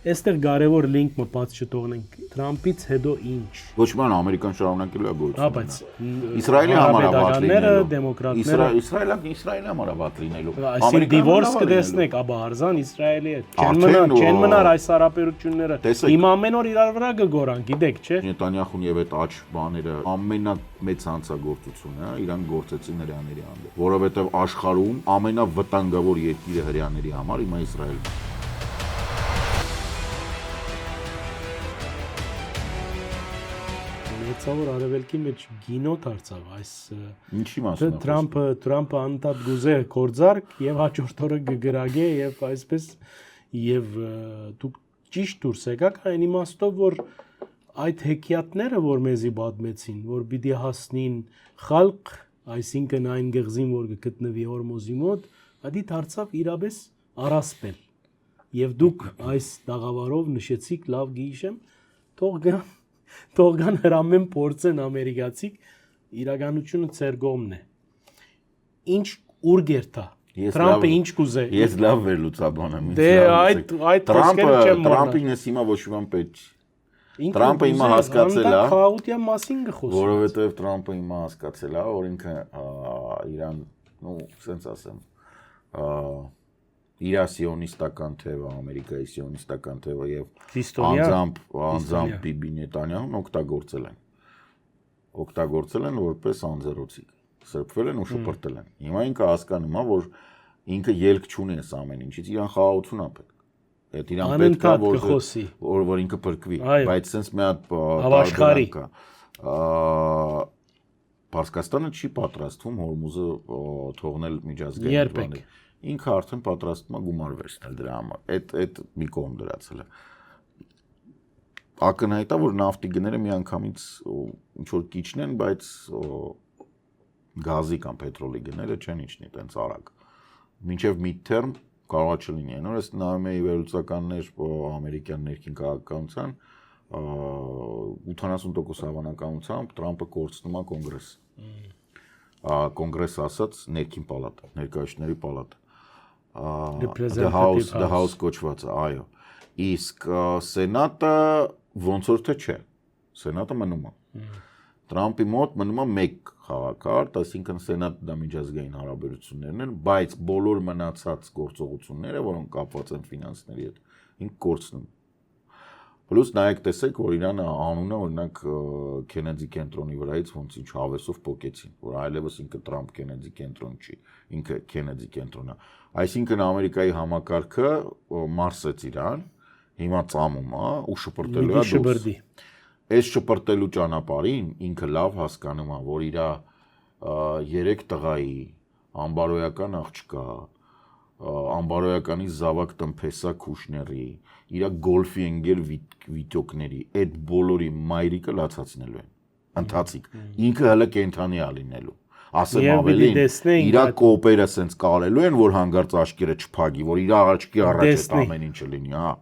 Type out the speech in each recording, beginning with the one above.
Այստեղ կարևոր լինք մտած չթողնենք Թրամփից հետո ինչ։ Ոչ ման Ամերիկան շարունակելու է Հա, բայց Իսրայելի համար ավատ լինելու։ դեմոկրատները Իսրայելի համար ավատ լինելու։ Այսինքն դիվորս կտեսնեք, աբա հարզան Իսրայելի հետ։ Չեն մնար այս հարաբերությունները։ Հիմա ամեն օր իրար վրա կգորան, գիտեք, չէ՞։ Նետանյախուն եւ այդ աճ բաները ամենամեծ հանցագործությունն է, իրան գործեցին հրեաների հանդեպ, որովհետեւ աշխարհում ամենավտանգավոր երկիրը հրեաների համար հիմա Իսրայելն է։ Ցավոր արևելքի մեջ գինո դարձավ այս ինչի մասին Թրամփը անդադ գուզե կորձարք եւ հաջորդ օրը կգրագե եւ այսպես եւ դուք ճիշտ դուրս եկաք այն իմաստով որ այդ հեքիաթները որ մեզի պատմեցին որ պիտի հասնին խալկ այսինքն այն գղզին որ կգտնվի Հորմոզի մոտ ադի դարձավ իրապես առասպել եւ դուք այս դաղավարով նշեցիք լավ գիշեմ թող գան հրամեն փորձեն ամերիկացիք իրականությունը ծեր կողմն է ինչ ուր գերտա Թրամփը ինչ կուզե ես լավ վերլուծաբան եմ դե այդ խոսքերը չեմ Թրամփին ես հիմա ոչ մի բան պետք չի Թրամփը հիմա հասկացել է խաղաղության մասին գխոսում որովհետև Թրամփը հիմա հասկացել է որ ինքը Իրան նո սենց ասեմ իր սիոնիստական թևը, Ամերիկայի սիոնիստական թևը եւ անձամբ Բիբի Նետանյահուն օգտագործել են որպես անձեռոցիկ, սրբվել են ու շպրտել են։ Հիմա ինքը հասկանում է, որ ինքը ելք չունի այս ամեն ինչից, իրան խաղաղություն է պետք։ Այդ իրան պետք է որ ինքը փրկվի, բայց sense մի հատ հավաշխարի Պարսկաստանը չի պատրաստվում Հորմուզը թողնել միջազգային բաներ։ Ինքը արդեն պատրաստվում է գումար վերցնել դրա համար։ Այդ մի կողմ դրացել է։ Ակնհայտ է, որ նավթի գները միանգամից ինչ որ կիչնեն, բայց գազի կամ պետրոլի գները չեն իջնի տենց արագ։ Մինչև mid-term կարող է չլինի։ Նոր էս նայում էի վերլուծականներ ամերիկյան ներքին քաղաքականության 80% հավանականությամբ Թրամփը կորցնում է կոնգրես։ Կոնգրես ասած ներքին պալատը, ներկայացուցիչների պալատը։ The House կոչվածը, այո։ Իսկ Սենատը ոնց որ թե չէ։ Սենատը մնում է։ Թրամփի մոտ մնում է մեկ խաղակարդ, այսինքն Սենատը դա միջազգային հարաբերություններն են, բայց բոլոր մնացած գործողությունները, որոնք կապված են ֆինանսների հետ, ինք կորցնում։ Պլյուս նայեք տեսեք, որ Իրանը անունը օրինակ Քենեդի կենտրոնի վրայից ոնց ինչ հավեսով փոկեցին, որ այլևս ինքը Թրամփ Քենեդի կենտրոն չի, ինքը Քենեդի կենտրոնն է։ Այսինքն Ամերիկայի համակարգը մարսեց Իրան, հիմա ծամում է ու շպրտելու է դուրս։ Այս շպրտելու ճանապարհին ինքը լավ հասկանում է, որ իր 3 տղայի ամբարոյական աղջկա, ամբարոյականի զավակ տնփեսա Քուշների, իր գոլֆի ընկեր վիտոկների, այդ բոլորի մայրիկը լացացնելու են։ Ընթացիկ։ Ինքը հələ կենթանի է լինելու։ Ասեմ ավելին, իր կոպերը սենց կարելու են, որ հանգարց աչքերը չփագի, որ իր աչքի առաջ այդ ամեն ինչը լինի, հա։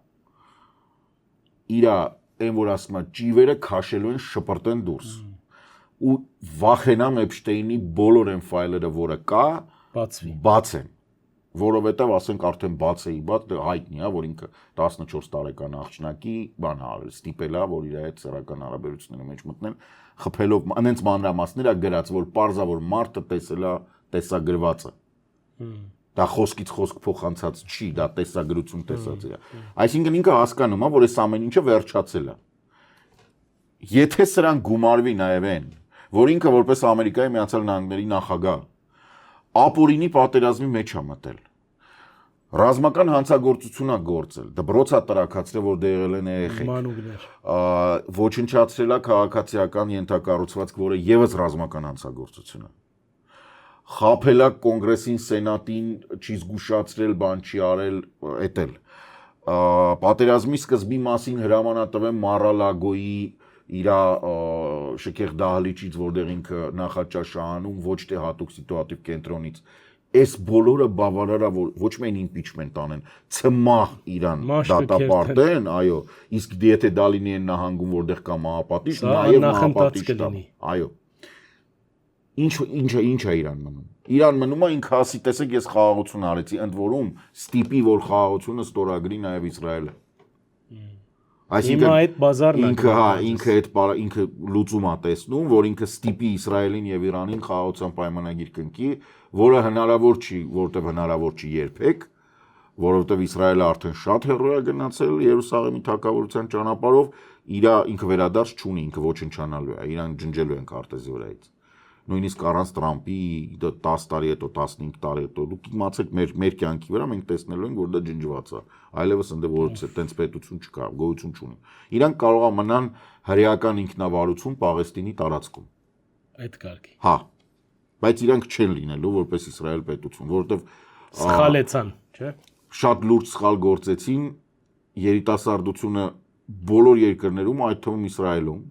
Իր այն որ ասում է ճիվերը քաշելու են շպրտեն դուրս։ Ու վախենամ Էփշտեյնի բոլոր այն ֆայլերը, որը կա, բացեն։ Որովհետև ասենք արդեն բաց հայտնի է, որ ինքը 14 տարեկան աղջնակի բան արել, ստիպել է, որ իր հետ սեռական հարաբերությունների մեջ մտնեն, խփելով անենց մանրամասներ է գրած, որ պարզա որ մարդը տեսել է տեսագրվածը։ Դա խոսքից խոսք փոխանցած չի, դա տեսագրություն տեսած է։ Այսինքն ինքը հասկանում է, որ այս ամեն ինչը վերջացել է։ Եթե սրան գումարվի նաև այն, որ ինքը որպես Ամերիկայի Միացյալ Նահանգների նախագահ ապօրինի պատերազմի մեջ է մտել։ Ռազմական հանցագործություն է գործել, դպրոց է տրաքացրել, որ դեղել են երեխեք։ Ոչնչացրել է քաղաքացիական ենթակառուցվածք, որը եւս ռազմական հանցագործություն է։ Խաբել է կոնգրեսին, սենատին, չի զգուշացրել, բան չի արել, էտել։ Պատերազմի սկզբի մասին հրամանատվեմ Մարալագոյի իր շքեղ դահլիճից, որտեղ ինքը նախաճաշ անում, ոչ թե հատուկ սիտուատիվ կենտրոնից, այս բոլորը բավարար է, որ ոչ միայն իմպիչմենտ անեն, ցմահ Իրան դատապարտեն, այո, իսկ եթե դա լինի այն նահանգում, որտեղ կա մահապատիժ, նաև մահապատիժ կա, այո։ Ինչ է Իրան մնում։ Իրան մնում է ինքը ասի, տեսեք, ես խաղաղություն արեցի, ընդ որում ստիպի, որ խաղաղությունը ստորագրի նաև Իսրայելը։ Հիմա այդ բազարն է ինքը լուծում է տեսնում, որ ինքը ստիպի Իսրայելին եւ Իրանին խաղաղության պայմանագիր կնքի, որը հնարավոր չի, որտեղ հնարավոր չի երբեք, որովհետեւ Իսրայելը արդեն շատ հեռու է գնացել Երուսաղեմի թագավորության ճանապարհով, ինքը վերադարձ չունի, ինքը ոչնչանալու է, իրան ջնջելու են քարտեզի վրայից։ Նույնիսկ առանց Տրամպի 10 տարի հետո 15 տարի հետո դուք իմացեք մեր կյանքի վրա մենք տեսնելու ենք որ դա ջնջված է այլևս ընդ որ այդպես պետություն չկա գոյություն չունի իրանք կարող է մնան հրեական ինքնավարություն Պաղեստինի տարածքում այդ կարգի հա բայց իրանք չեն լինելու որպես Իսրայել պետություն որովհետև սխալեցան չէ շատ լուրջ սխալ գործեցին երիտասարդությունը բոլոր երկրներում այդ թվում Իսրայելում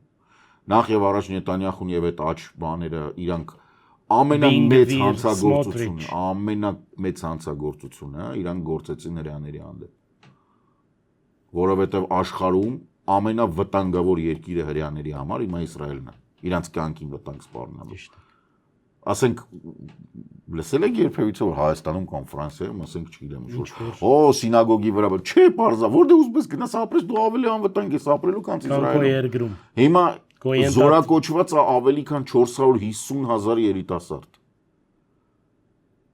Նախ եւ առաջ Նետանյախուն եւ այդ աճ բաները իրանք ամենամեծ հանցագործությունը իրանք գործեցին հрьяաների հանդեպ որովհետեւ աշխարհում ամենավտանգավոր երկիրը հрьяաների համար հիմա Իսրայելն է իրանք կյանքին վտանգ սպառնալու ասենք լսել եք երբևիցե որ Հայաստանում կամ Ֆրանսիայում ասենք չգիտեմ որ սինագոգի վրա չէ բարձա որտեղ ուզում ես գնաս ապրես դու ավելի անվտանգ ես ապրելու քան Իսրայելում հիմա Զորակոչված ավելի քան 450,000 երիտասարդ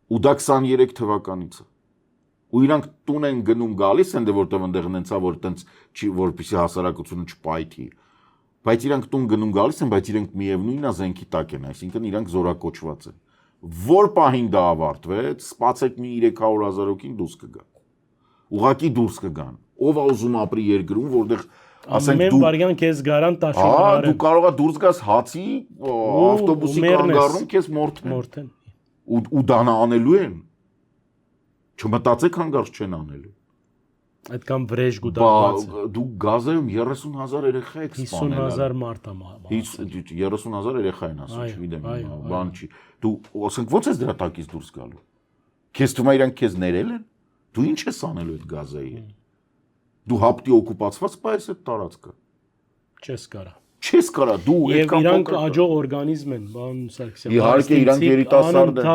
ու դա 23 թվականից է ու իրանք տուն են գնում գալիս են դե որտեղ այնտեղ նենցա որ տենց չի որպեսի հասարակությունը չպայթի բայց իրանք տուն գնում գալիս են բայց իրենք միևնույնն է զենքի տակ են այսինքն իրանք զորակոչված են որ պահին դա ավարտվեց սպասեք մի 300,000 հոգին դուրս կգա ուղակի դուրս կգան ով է ուզում ապրի երկրում որտեղ ասենք դու վարյան քեզ գարան տաշում դու կարող ես դուրս գաս հացի ավտոբուսի կանգառում քեզ մորթեն ու դա անելու են չմտածեք հանգարց չեն անելու այդքան վրեժ գուտակված դու գազայում 30,000 երեխա եք սպանել 50,000 մարդ է 30,000 երեխա են ասում չգիտեմ բան չի դու ասենք ո՞նց ես դրա տակից դուրս գալու քեզ թվում է իրանք քեզ ներել են դու ինչ ես անելու այդ գազայի հետ դու հապտի օկուպացված պայես այդ տարածքը չես կարա դու եւ իրանք աջող օրգանիզմ են բան Սարգսյան իհարկե իրանք երիտասարդ են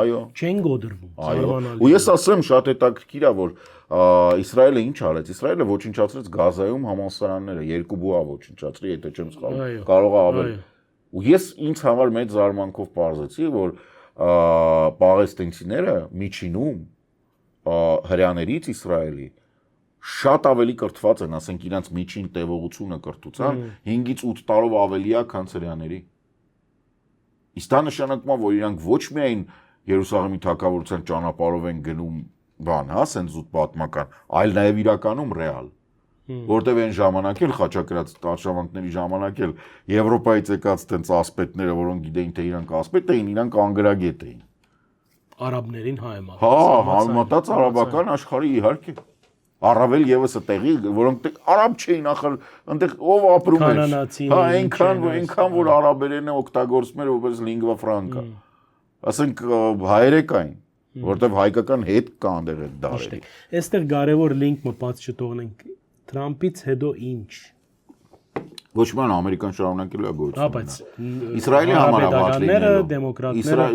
եւ չեն գոդրվում ու ես ասեմ շատ հետաքրքիր է որ Իսրայելը ինչ արեց Իսրայելը ոչնչացրեց Գազայում համալսարանները երկու բուհա ոչնչացրի եթե չեմ սխալվում կարող է ավել ու ես ինձ համար մեծ զարմանքով պարզեցի որ պաղեստինցիները միջինում հрьяաներից Իսրայելի շատ ավելի կրթված են, ասենք իրանց միջին տևողությունը կրթության 5-ից 8 տարով ավելի է, քան հрьяաների։ Իսկ դա նշանակում է, որ իրանք ոչ միայն Երուսաղեմի թագավորության ճանապարհով են գնում, բան, հա, սենց զուտ պատմական, այլ նաև իրականում ռեալ։ Որտեւ այն ժամանակ էլ խաչակրած արշավանքների ժամանակ էլ Եվրոպայից եկած տենց ասպետները, որոնք գիտեին թե իրանք ասպետ էին, իրանք անգրագետ էին։ Արաբներին հայմատած։ Հա, հայմատած արաբական աշխարհի իհարկե։ Առավել եւս այդտեղի, որոնք արաբ չէին, ախր այնտեղ ով ապրում էր։ Հա, այնքան որ արաբերենը օգտագործում էր որպես lingua franca։ Ասենք հայերը կային, որտեվ հայկական հետ կա այնտեղ այդ դարերի։ Այստեղ կարևոր link մտած չթողնենք։ Թրամփից հետո ինչ։ Ոչ ման ամերիկան շարունակելու է գոյություն։ Հա, բայց Իսրայելի համար ավատ լինելու։ դեմոկրատները,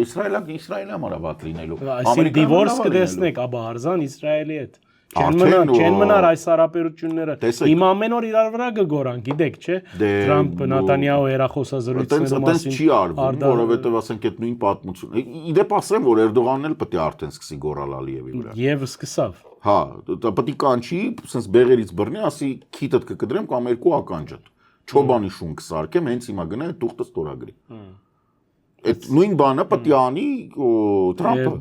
Իսրայելի համար ավատ լինելու։ Այսինքն divorce կտեսնեք, աբա Արզան Իսրայելի հետ։ Չեն մնար այս հարաբերությունները։ Հիմա ամեն օր իրար վրա կգորան, գիտեք, չէ։ Թրամփ Նետանյահու հերախոսազրույցների մասին չի արվում, որովհետև ասենք այդ նույն պատմությունը։ Իդեպ ասեմ, որ Էրդողանն էլ պետք է արդեն սկսի գոռալ Ալիևի վրա։ Եվ սկսավ։ Հա, դա պետք է կանչի, ասես բեղերից բռնի, ասի քիթդ կկդրեմ կամ երկու ականջդ։ Չոբանի շուն կսարքեմ, հենց հիմա գնա այդ թուղթը ստորագրի։ Այդ նույն բանը պետք է անի Թրամփը։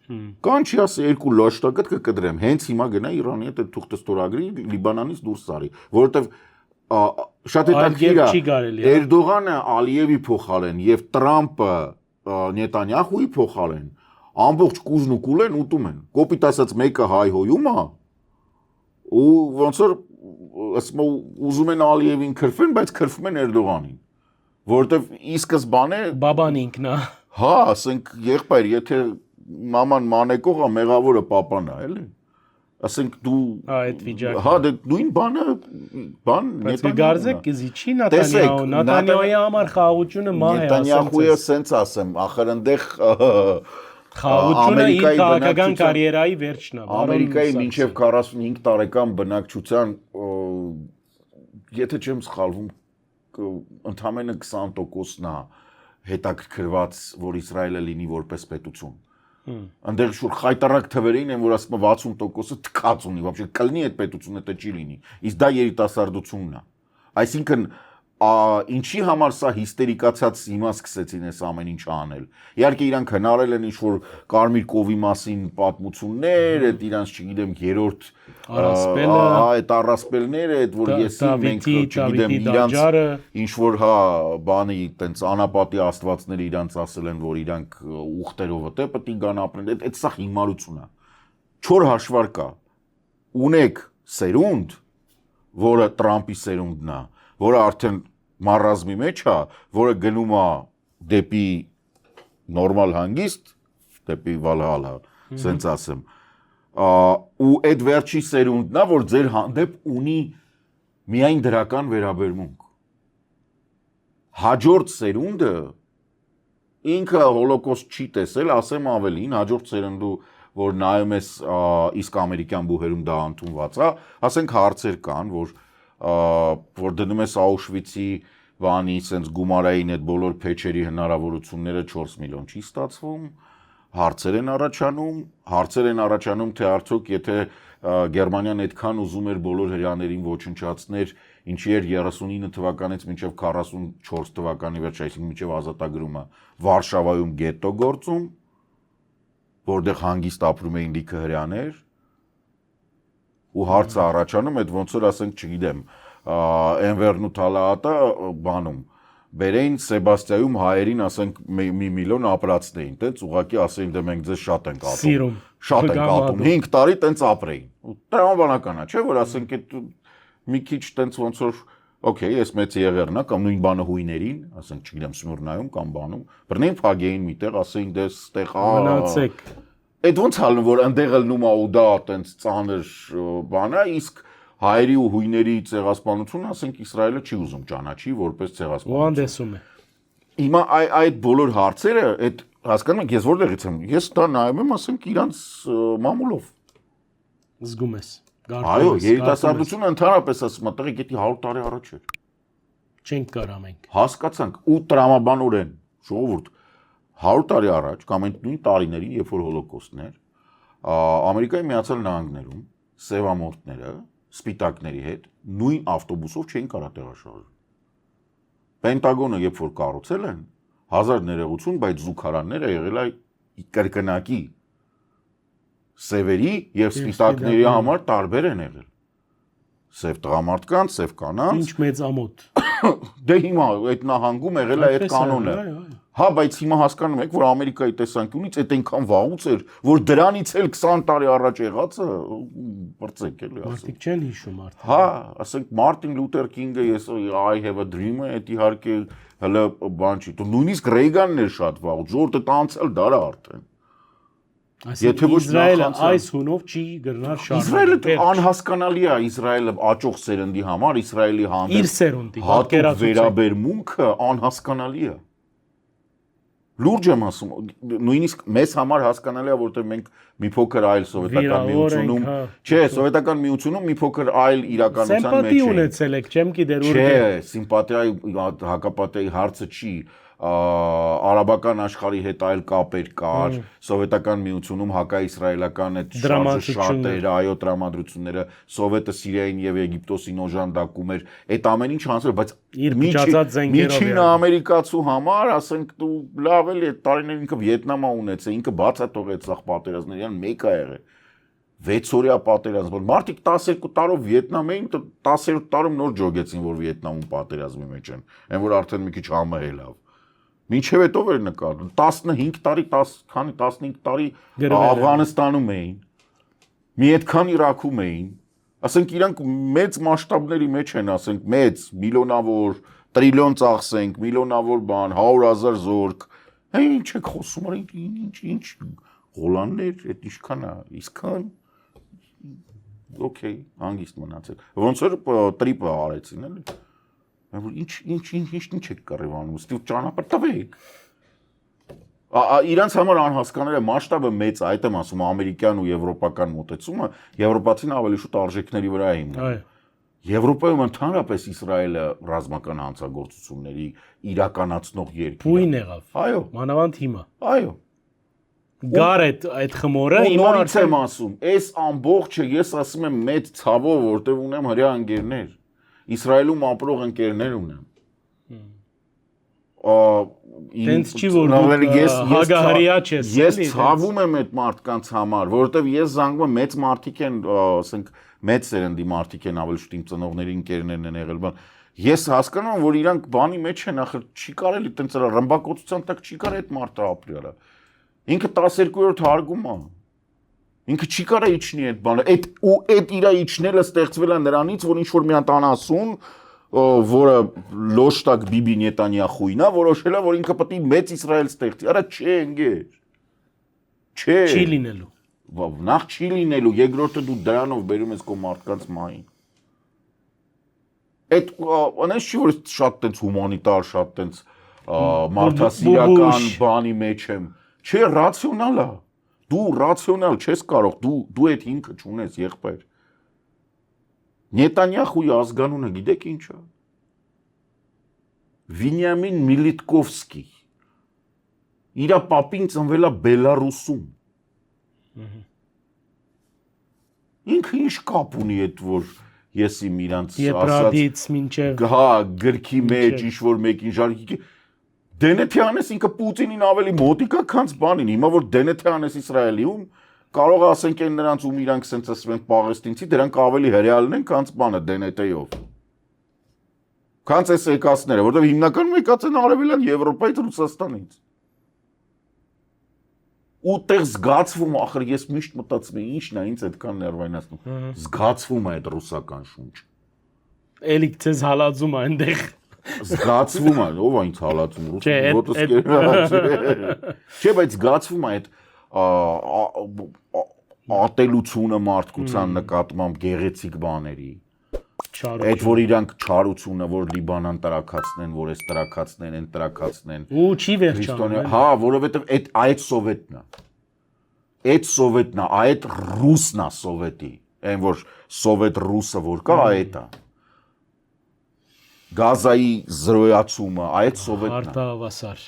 Կանչի ասի երկու լաշտակդ կկդրեմ, հենց հիմա գնա Իրանի հետ այդ թուղթը ստորագրի, Լիբանանից դուրս արի, որովհետև շատ հետաքրքիր է Էրդողանը Ալիևի փոխարեն եւ Տրամփը Նետանյախուի փոխարեն ամբողջ կուզն ու կուլեն ուտում են։ Կոպիտ ասած մեկը հայհոյում է ու ոնց որ ասում ուզում են Ալիևին քրֆեն, բայց քրֆում են Էրդողանին, որովհետև ի սկզբանե բաբան ինքն է։ Հա, ասենք եղբայր, եթե մաման մանեկողը մեղավորը պապան է, էլի։ Ասենք դու այդ վիճակը։ Հա, դե նույն բանը, բայց գարձեք կզի չի Նետանյահու, Նետանյահուի համար խաղաղությունը մահ է, Նետանյահուը սենց ասեմ, ախր այնտեղ խաղաղությունը իր քաղաքական կարիերայի վերջն է։ Ամերիկայի մինչև 45 տարեկան բնակչության եթե չեմ սխալվում, ընդամենը 20%-ն է հետաքրքրված, որ Իսրայելը լինի որպես պետություն։ Այնտեղ շուտ խայտարակ թվերին են, որ ասում 60%-ը թքած ունի, вообще կլինի այդ պետությունը, դա չի լինի։ Իսկ դա երիտասարդությունն է։ Այսինքն ինչի համար սա հիստերիկացած հիմա սկսեցին այս ամեն ինչ անել։ Իհարկե իրանք հնարել են ինչ-որ Կարմիր կովի մասին պատմություններ, այդ իրանց, չգիտեմ, երրորդ այդ առասպելները, այդ որ եսի մենք, չգիտեմ, իրանց ինչ-որ բանի տենց անապատի աստվածները իրանց ասել են, որ իրանք ուխտերով է պետք է գան ապրեն, այդ սա հիմարություն է։ Չոր հաշվարկ է։ Ունեք սերունդ, որը Տրամպի սերունդն է, որը արդեն մարազմի մեջ է, որը գնում է դեպի նորմալ հանգիստ, դեպի Վալհալա, սենց ասեմ, ու այդ վերջի սերունդն է, որ ձեր հանդեպ ունի միայն դրական վերաբերմունք։ Հաջորդ սերունդը ինքը հոլոկոստ չի տեսել, ասեմ ավելին, հաջորդ սերունդու, որ նայում ես իսկ ամերիկյան բուհերում դա ընդունված է, ասենք հարցեր կան, որ դնում ես Աուշվիցի բանի, սենց գումարային այդ բոլոր փեչերի հնարավորությունները 4 միլիոն չի ստացվում, հարցեր են առաջանում, թե արդյոք եթե Գերմանիան այդքան ուզում էր բոլոր հրեաներին ոչնչացներ, ինչի էր 39 թվականից մինչև 44 թվականի վերջ, այսինքն մինչև ազատագրումը Վարշավայում գետո գործում, որտեղ հանգիստ ապրում էին լիքը հրեաներ, ու հարցը առաջանում, այդ ոնց որ ասենք, չգիտեմ, Էնվերն ու Թալաատը բանում, բերեին Սեբաստիայում հայերին, ասենք, 1 միլիոն ապրացնեին, տենց ուղղակի ասեին, դե մենք ձեզ շատ ենք ատում, շատ ենք ատում, 5 տարի տենց ապրեին, տրամաբանական է, չէ, որ ասենք, այդ մի քիչ տենց ոնց որ, օքեյ, ես մեծ եղերն է, կամ նույն բանը հույներին, ասենք, չգիտեմ, Սմիրնայում կամ բանում, բռնեին փագեին միտեղ, ասեին, դե ստեղ մնացեք։ Այդ ոնց հալնում, որ ընդեղ ելնում է ու դա տենց ծանր բան է, իսկ հայերի ու հույների ցեղասպանությունը, ասենք, Իսրայելը չի ուզում ճանաչի որպես ցեղասպանություն։ Ու անդեսում է։ Հիմա այդ բոլոր հարցերը, այդ հասկանում եք, ես որտեղից եմ, ես դա նայում եմ, ասենք, իրանց մամուլով։ Զգում ես։ Այո, երիտասարդությունը ընդհանրապես ասում է, տղեկ, դա 100 տարի առաջ էր։ Չենք կարա մենք։ Հասկացանք ու տրամաբանորեն, ժողովուրդ 100 տարի առաջ կամ այդ նույն տարիներին, երբ որ հոլոկոստն էր, Ամերիկայի Միացյալ Նահանգներում սևամորթները սպիտակների հետ նույն ավտոբուսով չէին կարա տեղաշարժվել։ Պենտագոնը երբ որ կառուցել են, 1000 ներողություն, բայց զուգարանները եղել է կրկնակի սևերի եւ սպիտակների համար տարբեր են եղել։ Սև տղամարդկանց, սև կանանց։ Ինչ մեծ ամոթ։ Դե հիմա այդ նահանգում եղել է այդ կանոնը։ Հա, բայց հիմա հասկանում եք, որ Ամերիկայի տեսանկյունից այդ այնքան վաղուց էր, որ դրանից էլ 20 տարի առաջ եղածը բրծեք էլի ասում։ Մարդիկ չեն հիշում արդեն։ Հա, ասենք Մարտին Լութեր Կինգը, ես I have a dream-ը, այդ իհարկե հələ բան չի։ Նույնիսկ Ռեյգանն էր շատ վաղուց, ժողովուրդը տանցել դարա արդեն։ Եթե ոչ Իսրայելը այս հունով չի գրնար շարժել։ Իսրայելը անհասկանալի է, Իսրայելը աճող սերնդի համար, Իսրայելի հանդեպ իր սերունդի հատուկ վերաբերմունքը անհասկանալի է։ Լուրջ եմ ասում, նույնիսկ մեզ համար հասկանալի է, որտեղ մենք մի փոքր այլ սովետական միությունում, չէ, սովետական միությունում մի փոքր այլ իրականության մեջ ենք։ Սիմպաթի ունեցել եք, չեմ գիտեր ուր։ Չէ, սիմպաթիայի հակապատիայի հարցը չի, արաբական աշխարհի հետ այլ կապեր կար, սովետական միությունում հակաիսրայելական այդ շարժը շատ էր, այո, տրամադրությունները, Սովետը Սիրիային եւ Եգիպտոսին օժանդակում էր, այդ ամեն ինչ հանցել, բայց միջին ամերիկացու համար, ասենք, դու լավ էլի այդ տարիներին ինքը Վիետնամը ունեցել, ինքը բաց է թողեց սաղ պատերազմներն մեկ է եղել 6 օրյա պատերազմ, որ մարդիկ 12 տարով Վիետնամ էին, 10-րդ տարում նոր ջոգեցին, որ Վիետնամում պատերազմի մեջ են, այն որ արդեն մի քիչ համը ելավ։ Մինչև հետո էր նկատում 15 տարի, 15 տարի Աֆղանստանում էին, մի այդքան Իրաքում էին, ասենք իրանք մեծ մասշտաբների մեջ են, ասենք մեծ, միլիոնավոր, տրիլիոն ծախսենք, միլիոնավոր բան, 100,000 զորք, ինչ եք խոսում, ինչ Հոլանդներ, այդ ինչքան է, իսկան, օքեյ, հանգիստ մնացեք, ոնց որ տրիպը արեցին, էլի։ Ինչ եք կռիվանում, ստիվ ճանապարհ տվեք։ Իրանց համար անհասկանալի է, մասշտաբը մեծ է, այդ եմ ասում, ամերիկյան ու եվրոպական մոտեցումը, եվրոպացին ավելի շուտ արժեքների վրա է հիմնում։ Եվրոպայում ընդհանրապես Իսրայելը ռազմական հանցագործությունների իրականացնող երկիր է։ Բույն եղավ։ Այո, Մանավանդ հիմա։ այո։ Գար այդ խմորը Ու հիմա նորից եմ ասում, այս ամբողջը ես ասում եմ մեծ ցավով, որտեղ ունեմ հրեա ընկերներ, Իսրայելում ապրող ընկերներ ունեմ։ Տենց չի որ հագահարիա չես։ Ես ցավում եմ այդ մարդկանց համար, որովհետև ես զանգում եմ մեծ մարդիկ են, ասենք մեծ սերնդի մարդիկ են, ավելի շուտ իմ ծնողների ընկերներն են եղել, բան։ Ես հասկանում եմ, որ իրանք բանի մեջ են, ախր չի կարելի տենց ռմբակոծության տակ չի կարելի այդ մարդը ապրի արա։ Ինքը 12-րդ հարգում է։ Ինքը չի կարա իջնի այդ բանը։ Այդ իրա իջնելը ստեղծվել է նրանից, որ ինչ որ մի հատ անասուն, որը լոշտակ Բիբի Նետանյախուին է, որոշել է, որ ինքը պետք է մեծ Իսրայել ստեղծի։ Արա չէ, ընկեր։ Չէ։ Չի լինելու։ Նախ չի լինելու, երկրորդը դու դրանով բերում ես քո մարդկանց մահին։ Այդ անես չի որ շատ տենց հումանիտար, շատ տենց մարդասիրական բանի մեջ եմ։ Չէ, ռացիոնալ է։ Դու ռացիոնալ չես կարող, դու այդ հիմքը չունես, եղբայր։ Նետանյախուի ազգանունը գիտեք ինչ է։ Վինյամին Միլիտկովսկի։ Իրա պապին ծնվել է Բելարուսում։ Ինքը ինչ կապ ունի այդ որ ես իմ իրանց Եբրադից մինչև հա գրքի մեջ ինչ որ մեկին ժարգի Դենեթյանես ինքը Պուտինին ավելի մոտիկա քանց բանին հիմա որ Դենեթյանես Իսրայելիում կարող է ասենք այն նրանց ում իրանք սենց ասում են պաղեստինցի դրանք ավելի հրեալն են քանց բանը Դենետեյով քանց էս եկածները որովհետև հիմնականում եկած են արևելյան Եվրոպայից Ռուսաստանից Ուտեղ զգացվում ախր ես միշտ մտածում եմ ինչն է ինձ այդքան ներվայնացնում զգացվում է այդ ռուսական շունչ Էլի ցեզ հալածում է այնտեղ Զգացվում է ով այնց հալածում Չէ բայց զգացվում է այդ ատելությունը մարդկության նկատմամբ գեղեցիկ բաների Այդ որ իրանք չարությունը որ Լիբանան տրակացնեն որ էս տրակացնեն են տրակացնեն ու չի վերջանում հա որովհետև այդ սովետն է այդ սովետն է այդ ռուսն է սովետի այն որ սովետ ռուսը որ կա այդ է Գազայի զրոյացումը այդ սովետն է Արտահավասար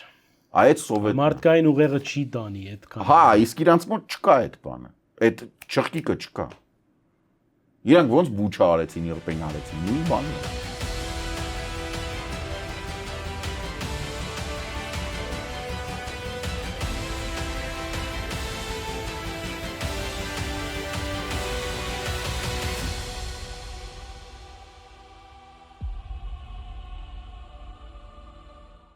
այդ սովետն մարդկային ուղեղը չի տանի այդքան Հա իսկ իրանց մոտ չկա այդ բանը այդ չղկիկը չկա Իրանք ոնց բուչա արեցին, երբեն արեցին, նույն բանը։